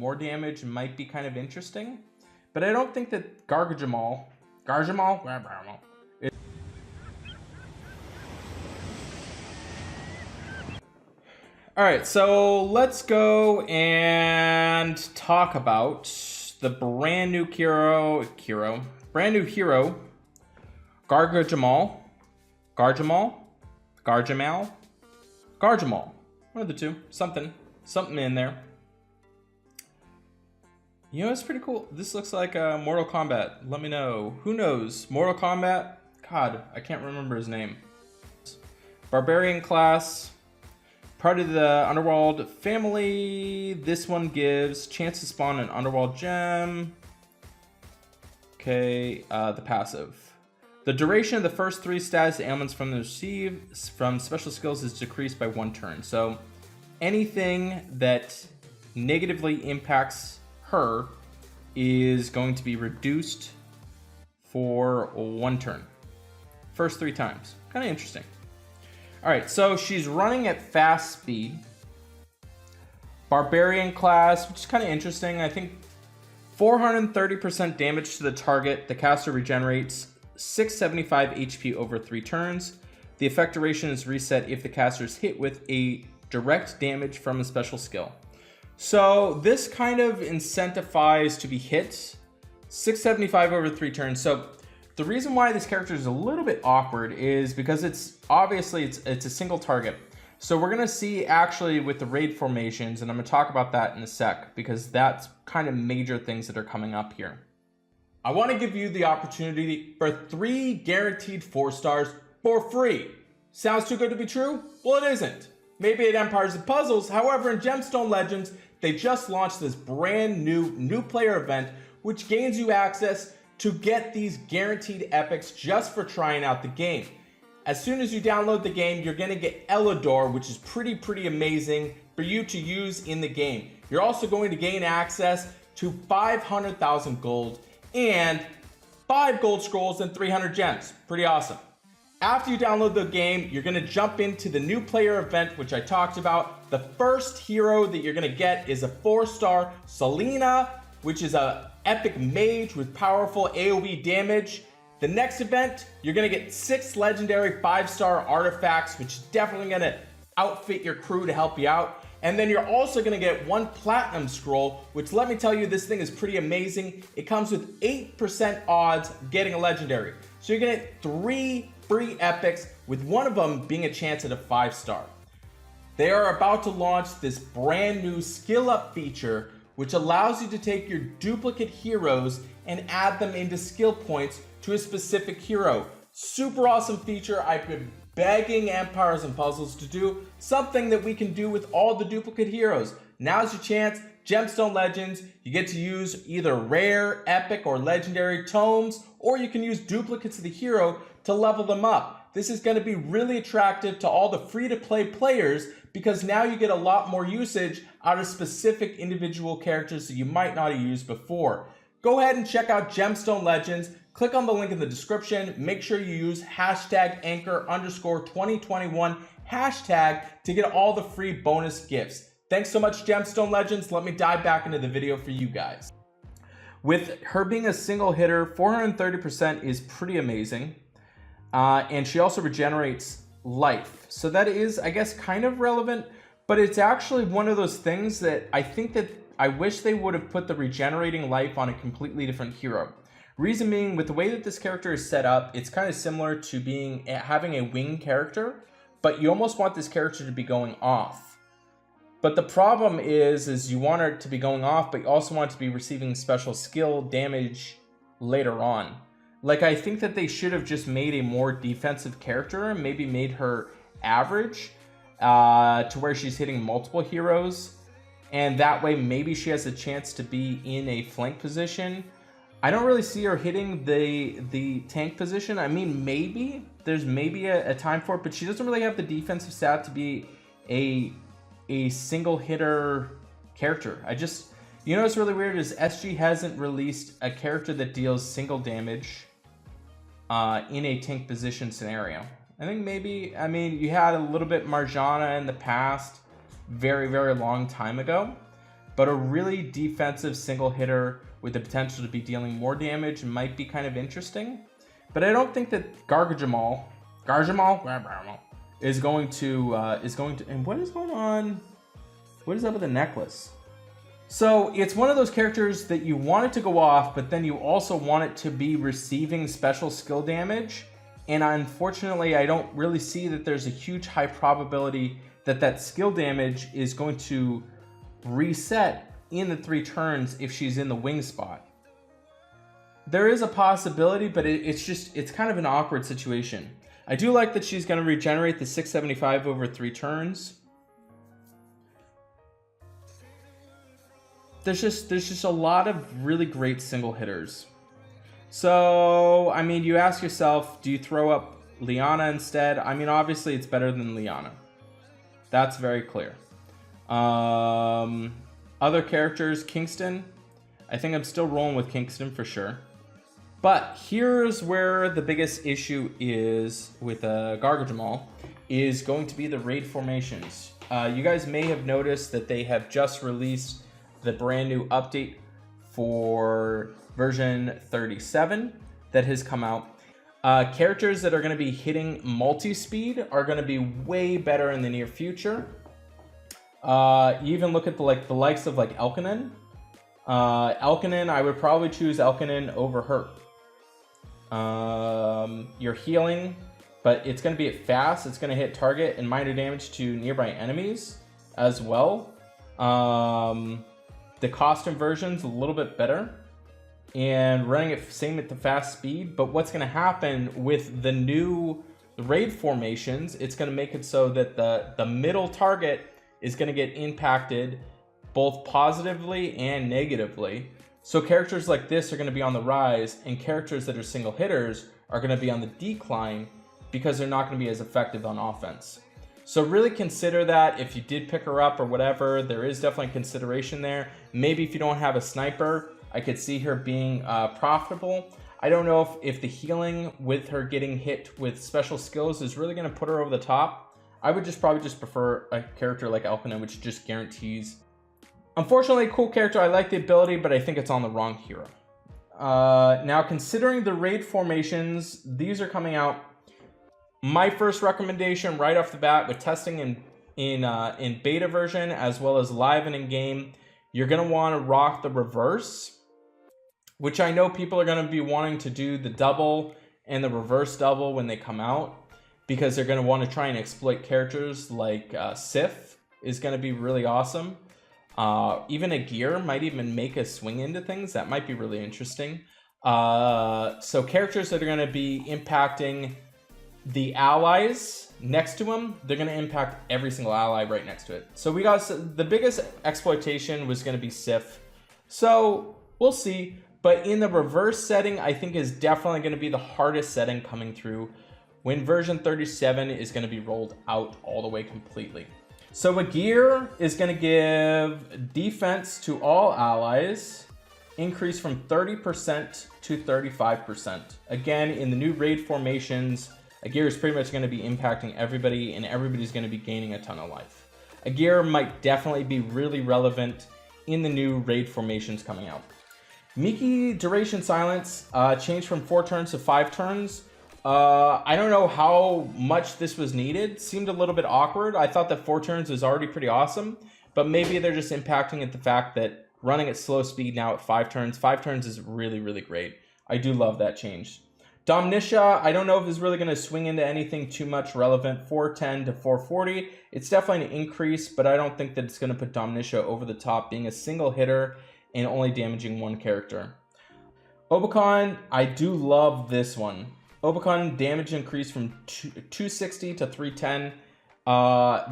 more damage might be kind of interesting. But I don't think that Garjammal is... Alright, so let's go and talk about the brand new hero, Garjammal. One of the two. Something in there. You know, it's pretty cool. This looks like Mortal Kombat. Let me know. Who knows? Mortal Kombat? God, I can't remember his name. Barbarian class. Part of the Underworld family. This one gives chance to spawn an Underworld gem. Okay, the passive. The duration of the first 3 status ailments from the from special skills is decreased by 1 turn. So anything that negatively impacts her is going to be reduced for 1 turn. First 3 times. Kind of interesting. Alright, so she's running at fast speed. Barbarian class, which is kind of interesting. I think 430% damage to the target. The caster regenerates 675 HP over 3 turns. The effect duration is reset if the caster is hit with a direct damage from a special skill. So this kind of incentivizes to be hit 675 over 3 turns. So the reason why this character is a little bit awkward is because it's obviously it's a single target. So we're going to see actually with the raid formations, and I'm going to talk about that in a sec because that's kind of major things that are coming up here. I want to give you the opportunity for 3 guaranteed 4 stars for free. Sounds too good to be true? Well, it isn't. Maybe at Empires and Puzzles. However, in Gemstone Legends, they just launched this brand new player event, which gains you access to get these guaranteed epics just for trying out the game. As soon as you download the game, you're gonna get Elidor, which is pretty amazing for you to use in the game. You're also going to gain access to 500,000 gold and 5 gold scrolls and 300 gems. Pretty awesome. After you download the game, you're gonna jump into the new player event, which I talked about. The first hero that you're gonna get is a 4-star Selena, which is a epic mage with powerful AoE damage. The next event, you're gonna get 6 legendary 5-star artifacts, which is definitely gonna outfit your crew to help you out. And then you're also gonna get 1 platinum scroll, which let me tell you, this thing is pretty amazing. It comes with 8% odds of getting a legendary. So you're gonna get 3 free epics, with one of them being a chance at a 5-star. They are about to launch this brand new skill up feature, which allows you to take your duplicate heroes and add them into skill points to a specific hero. Super awesome feature. I've been begging Empires and Puzzles to do something that we can do with all the duplicate heroes. Now's your chance. Gemstone Legends, you get to use either rare, epic, or legendary tomes, or you can use duplicates of the hero to level them up. This is going to be really attractive to all the free-to-play players because now you get a lot more usage out of specific individual characters that you might not have used before. Go ahead and check out Gemstone Legends. Click on the link in the description. Make sure you use #Anchor_2021 hashtag to get all the free bonus gifts. Thanks so much, Gemstone Legends. Let me dive back into the video for you guys. With her being a single hitter, 430% is pretty amazing. And she also regenerates life. So that is, I guess, kind of relevant, but it's actually one of those things that I think that I wish they would have put the regenerating life on a completely different hero. Reason being, with the way that this character is set up, it's kind of similar to having a wing character, but you almost want this character to be going off. But the problem is you want her to be going off, but you also want to be receiving special skill damage later on. Like, I think that they should have just made a more defensive character and maybe made her average to where she's hitting multiple heroes. And that way, maybe she has a chance to be in a flank position. I don't really see her hitting the tank position. I mean, maybe. There's maybe a time for it, but she doesn't really have the defensive stat to be a single hitter character. You know what's really weird is SG hasn't released a character that deals single damage in a tank position scenario. I think maybe, I mean, you had a little bit Marjana in the past, very long time ago, but a really defensive single hitter with the potential to be dealing more damage might be kind of interesting. But I don't think that Garjammal is going to, and what is going on? What is up with the necklace? So it's one of those characters that you want it to go off, but then you also want it to be receiving special skill damage. And unfortunately, I don't really see that there's a huge high probability that that skill damage is going to reset in the 3 turns if she's in the wing spot. There is a possibility, but it's kind of an awkward situation. I do like that she's going to regenerate the 675 over 3 turns. There's just a lot of really great single hitters. So, I mean, you ask yourself, do you throw up Liana instead? I mean, obviously it's better than Liana. That's very clear. Other characters, Kingston. I think I'm still rolling with Kingston for sure. But here's where the biggest issue is with Garjammal is going to be the raid formations. You guys may have noticed that they have just released the brand new update for version 37 that has come out. Characters that are going to be hitting multi-speed are going to be way better in the near future. You even look at the likes of like Elkinen. Elkinen, I would probably choose Elkinen over her. You're healing, but it's going to be at fast. It's going to hit target and minor damage to nearby enemies as well. The costume version's a little bit better and running it same at the fast speed. But what's going to happen with the new raid formations, it's going to make it so that the middle target is going to get impacted both positively and negatively. So characters like this are going to be on the rise, and characters that are single hitters are going to be on the decline because they're not going to be as effective on offense. So really consider that if you did pick her up or whatever. There is definitely consideration there. Maybe if you don't have a sniper, I could see her being profitable. I don't know if the healing with her getting hit with special skills is really going to put her over the top. I would probably prefer a character like Elkinen, which just guarantees. Unfortunately, cool character. I like the ability, but I think it's on the wrong hero. Now, considering the raid formations, these are coming out. My first recommendation right off the bat with testing in beta version as well as live and in game, you're going to want to rock the reverse, which I know people are going to be wanting to do the double and the reverse double when they come out because they're going to want to try and exploit characters like Sif is going to be really awesome. Even a gear might even make a swing into things. That might be really interesting. So characters that are going to be impacting the allies next to them, they're going to impact every single ally right next to it. So we got the biggest exploitation was going to be Sif. So we'll see. But in the reverse setting, I think is definitely going to be the hardest setting coming through when version 37 is going to be rolled out all the way completely. So a gear is going to give defense to all allies, increase from 30% to 35%. Again, in the new raid formations, a gear is pretty much going to be impacting everybody, and everybody's going to be gaining a ton of life. A gear might definitely be really relevant in the new raid formations coming out. Miki duration silence changed from 4 turns to 5 turns. I don't know how much this was needed. Seemed a little bit awkward. I thought that 4 turns was already pretty awesome, but maybe they're just impacting at the fact that running at slow speed now at 5 turns. 5 turns is really, really great. I do love that change. Domnitia, I don't know if it's really going to swing into anything too much relevant. 410 to 440. It's definitely an increase, but I don't think that it's going to put Domnitia over the top, being a single hitter and only damaging 1 character. Obicon, I do love this one. Obicon damage increase from 260 to 310.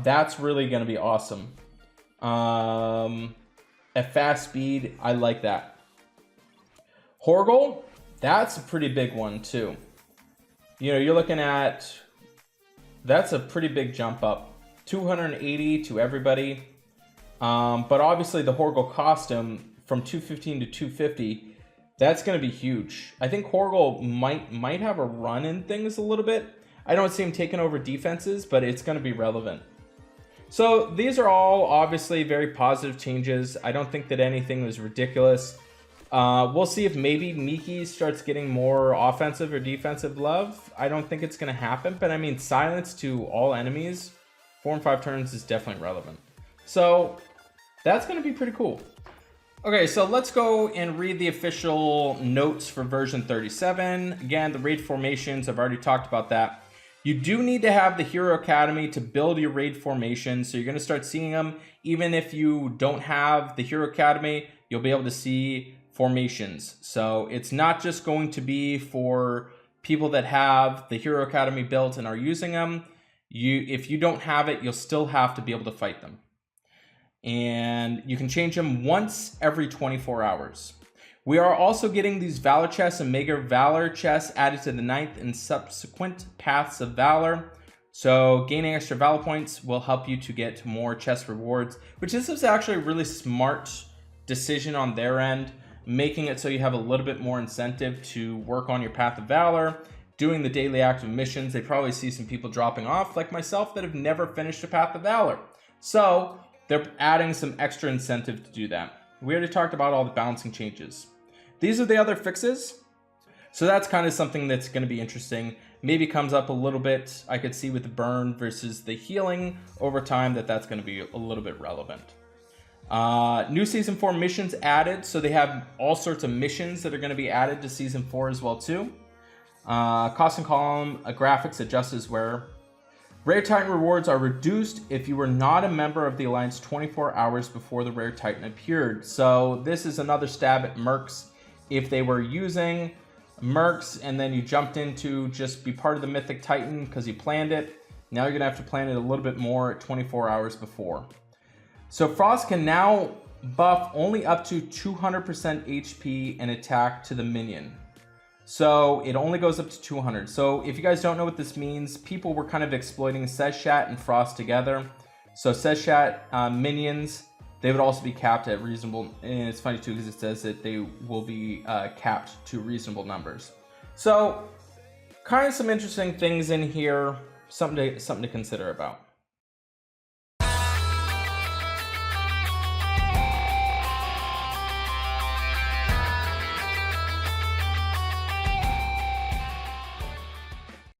That's really going to be awesome. At fast speed, I like that. Horgel, that's a pretty big one too. You know, you're looking at, that's a pretty big jump up. 280 to everybody. But obviously the Horgel costume from 215 to 250, that's going to be huge. I think Horgel might have a run in things a little bit. I don't see him taking over defenses, but it's going to be relevant. So these are all obviously very positive changes. I don't think that anything was ridiculous. We'll see if maybe Miki starts getting more offensive or defensive love. I don't think it's going to happen, but I mean, silence to all enemies, 4 and 5 turns is definitely relevant. So that's going to be pretty cool. Okay, so let's go and read the official notes for version 37. Again, the raid formations, I've already talked about that. You do need to have the Hero Academy to build your raid formation, so you're going to start seeing them. Even if you don't have the Hero Academy, you'll be able to see formations. So it's not just going to be for people that have the Hero Academy built and are using them. If you don't have it, you'll still have to be able to fight them. And you can change them once every 24 hours. We are also getting these Valor chests and Mega Valor chests added to the 9th and subsequent Paths of Valor. So gaining extra Valor points will help you to get more chest rewards, which this is actually a really smart decision on their end, making it so you have a little bit more incentive to work on your Path of Valor, doing the daily active missions. They probably see some people dropping off, like myself, that have never finished a Path of Valor. So they're adding some extra incentive to do that. We already talked about all the balancing changes. These are the other fixes. So that's kind of something that's going to be interesting. Maybe comes up a little bit. I could see with the burn versus the healing over time that's going to be a little bit relevant. New Season 4 missions added. So they have all sorts of missions that are going to be added to Season 4 as well too. Costume column, graphics adjusted as where. Rare Titan rewards are reduced if you were not a member of the Alliance 24 hours before the Rare Titan appeared. So this is another stab at mercs. If they were using mercs and then you jumped in to just be part of the Mythic Titan because you planned it, now you're going to have to plan it a little bit more at 24 hours before. So Frost can now buff only up to 200% HP and attack to the minion. So it only goes up to 200. So if you guys don't know what this means, people were kind of exploiting Seshat and Frost together. So Seshat minions, they would also be capped at reasonable, and it's funny too because it says that they will be capped to reasonable numbers. So kind of some interesting things in here, something to consider about.